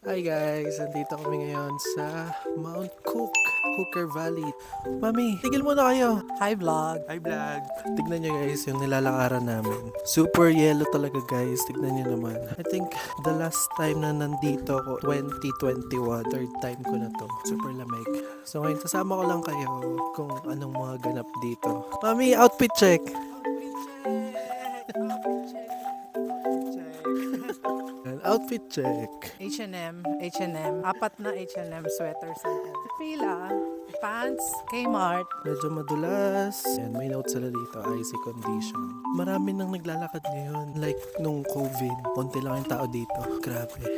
Hi guys! Nandito kami ngayon sa Mount Cook, Hooker Valley. Mami, tigil muna kayo! Hi vlog! Hi vlog! Tignan nyo guys yung nilalakaran namin. Super yellow talaga guys, tignan nyo naman. I think the last time na nandito ako, 2021, third time ko na to. Super lamig. So ngayon sasama ko lang kayo kung anong mga ganap dito. Mami, outfit check! Outfit check. H&M. Apat na H&M sweaters. Pila. Pants. Kmart. Medyo madulas. And may note sila dito, icy condition. Marami nang naglalakad ngayon. Like nung COVID. Konti lang yung tao dito. Grabe.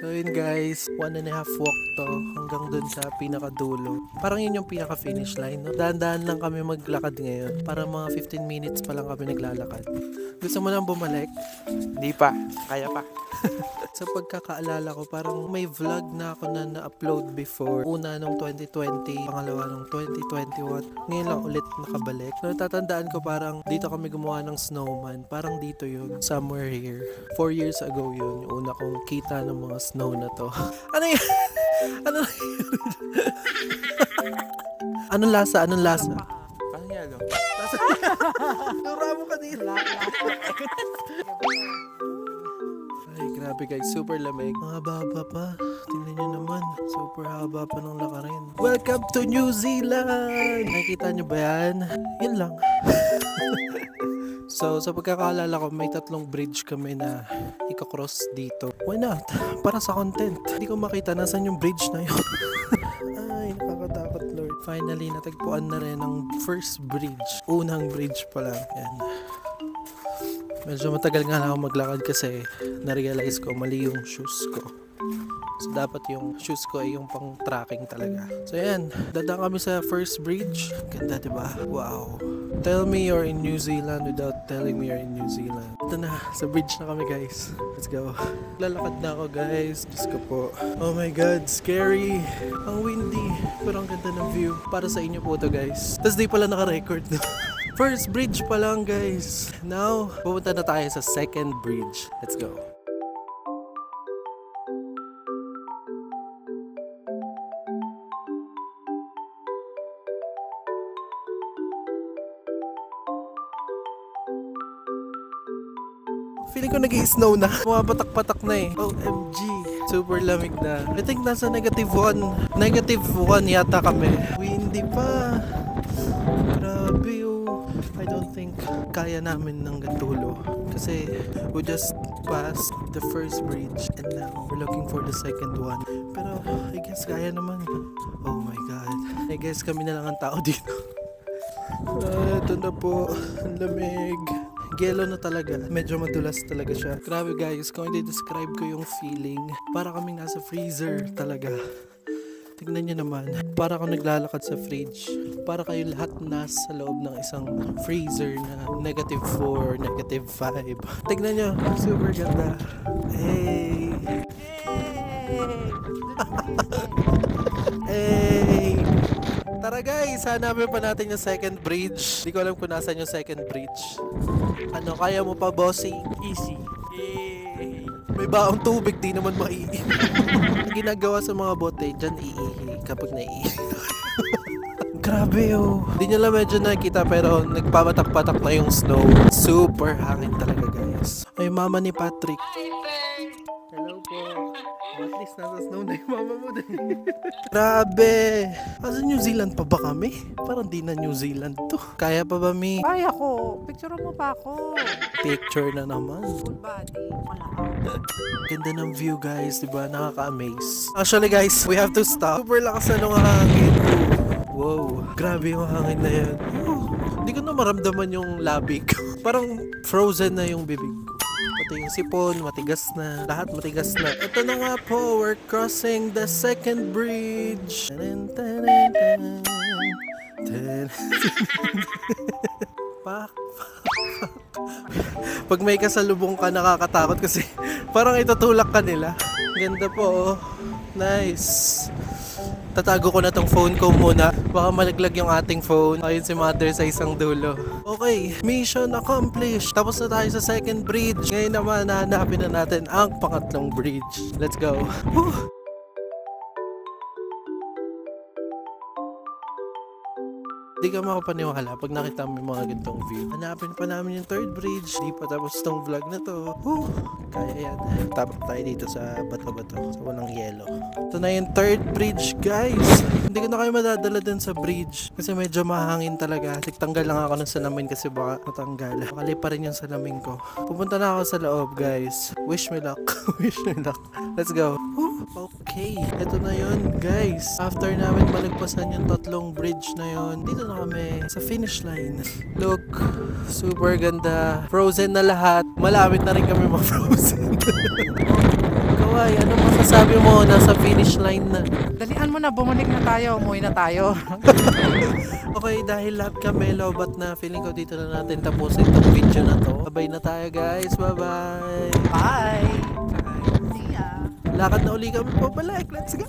So yun guys, 1.5 walk to hanggang dun sa pinakadulo. Parang yun yung pinaka-finish line. No? Dahan-dahan lang kami maglakad ngayon. Para mga 15 minutes pa lang kami naglalakad. Gusto mo nang bumalik? Hindi pa. Kaya pa. Sa pagkakaalala ko, parang may vlog na ako na na-upload before. Una nung 2020, pangalawa nung 2021. Ngayon lang ulit nakabalik. So natatandaan ko parang dito kami gumawa ng snowman. Parang dito yun. Somewhere here. 4 years ago yun. Yung una kong kita ng mga snow na to. Ano yun? Ano yun? Anong lasa? Anong lasa? Parang yelo. Lasa? Nura mo kanila. Ay, grabe guys. Super lamig. Mga baba pa. Tingnan nyo naman. Super haba pa ng lakarin. Welcome to New Zealand! Nakikita nyo ba yan? Yun lang. So, sa pagkakaalala ko, may 3 bridge kami na ika-cross dito. Why not? Para sa content. Hindi ko makita nasan yung bridge na yun. Ay, nakakatakot Lord. Finally, natagpuan na rin ang first bridge. Unang bridge pa lang. Yan. Medyo matagal nga na ako maglakad kasi na-realize ko mali yung shoes ko. So dapat yung shoes ko ay yung pang tracking talaga. So yan, dadaan kami sa first bridge. Ganda diba? Wow. Tell me you're in New Zealand without telling me you're in New Zealand. Ito na, sa bridge na kami guys. Let's go. Lalakad na ako guys. Diyos ko po. Oh my God, scary. Ang windy. Pero ang ganda ng view. Para sa inyo po to guys. Tapos di pala naka-record. First bridge pa lang guys. Now, pupunta na tayo sa second bridge. Let's go. Feeling ko nag-i-snow na. Bumabatak-patak na eh. OMG. Super lamig na. I think nasa -1. -1 yata kami. Windy pa. Grabe oh. I don't think kaya namin ng gantulo. Kasi we just passed the first bridge and now we're looking for the second one. Pero I guess kaya naman. Oh my God. I guess kami na lang ang tao dito. Ito na po. Ang lamig. Gelo na talaga. Medyo madulas talaga siya. Grabe guys, kung i-describe ko yung feeling, para kaming nasa freezer talaga. Tignan nyo naman, para kang naglalakad sa fridge. Para kayo lahat nasa loob ng isang freezer na -4, -5. Tignan nyo, super ganda. Hey! Hey! Tara guys, hanapin pa natin yung second bridge. Hindi ko alam kung nasan yung second bridge. Ano, kaya mo pa bossing? Easy. Yay! May baong tubig, di naman maiihi. Ginagawa sa mga bote, dyan iihi kapag naiihi. Grabe oh. Hindi nyo lang medyo nakita pero nagpapatak-patak na yung snow. Super hangin talaga guys. Ay, mama ni Patrick. Hello po. At least nasa snow na yung mama mo din. Grabe. Asa New Zealand pa ba kami? Parang di na New Zealand to. Kaya pa ba mi? Ay ako. Picture mo pa ako. Picture na naman. Full body. Wala. Ganda ng view guys, diba? Nakaka-amaze. Actually guys, we have to stop. Super lakas na nung hangin. Wow, grabe yung hangin na yan. Hindi ko na maramdaman yung labi ko. Parang frozen na yung bibig ko. Pati yung sipon, matigas na. Lahat matigas na. Ito na nga po, we're crossing the second bridge. Pak. Pag may kasalubong ka, nakakatakot kasi parang itutulak ka nila. Ganda po oh. Nice. Tatago ko na tong phone ko muna. Baka malaglag yung ating phone. Ayun si mother sa isang dulo. Okay, mission accomplished. Tapos na tayo sa second bridge. Ngayon naman, hahanapin na natin ang pangatlong bridge. Let's go. Woo! Hindi ka makapaniwala pag nakita mo yung mga gantong view. Hanapin pa namin yung third bridge. Di pa tapos tong vlog na to. Kaya yan. Tapos tayo dito sa bato-bato. Sa walang yelo. Ito na yung third bridge, guys. Hindi ko na kayo madadala dun sa bridge. Kasi medyo mahangin talaga. Tanggal lang ako ng salamin kasi baka matanggal. Makali pa rin yung salamin ko. Pupunta na ako sa loob, guys. Wish me luck. Wish me luck. Let's go. Okay. Ito na yun, guys. After namin malagpasan yung tatlong bridge na yun, dito na kami sa finish line. Look, super ganda. Frozen na lahat. Malapit na rin kami ma-frozen. Kawai, ano masasabi mo? Nasa finish line na. Dalian mo na, bumalik na tayo. Umuwi na tayo. Okay, dahil lahat kami lobat na, feeling ko dito na natin tapusin itong video na to. Bye na tayo, guys. Bye-bye. Bye! Lakad na uli kami pabalik. Let's go!